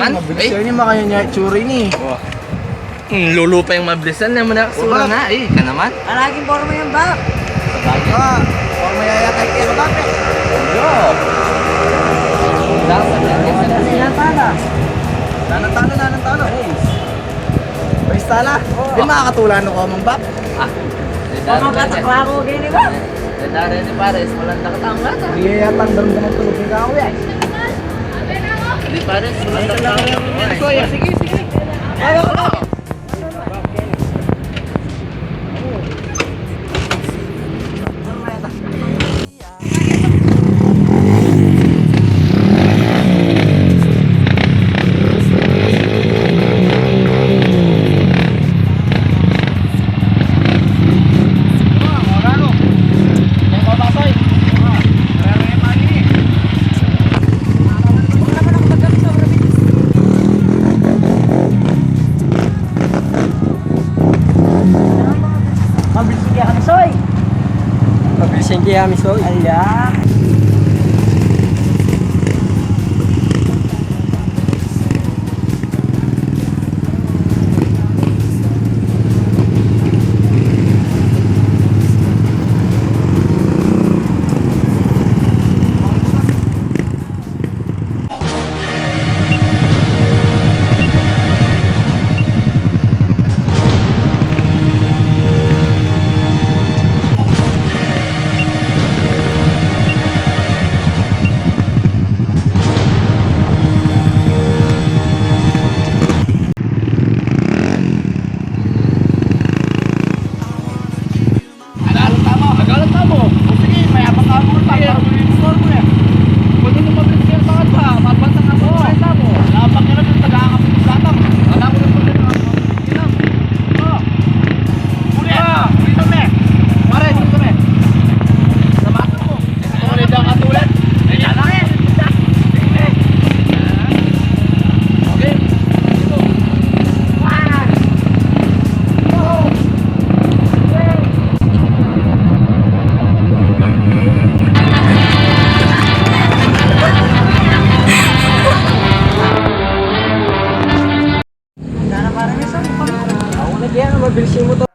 Mabilis yun makanya niya tsura ini. Lulu pa yung mabilisan na mo na sura na eh. Ka naman? Alaging forma yan ba? Forma yaya tayo kayo bakit? Yo! Nanantala. Pwes tala. Di makakatulan ako mang bak. Pamagatakla ko gini ba? Dari ni Pares, malanda ka tao nga ta. Iya yatang daram-daram tulog ni kao ya. Di Pares, malanda ka tao. Sige. Hindi kami soy. Ala. Mabilis yung motor.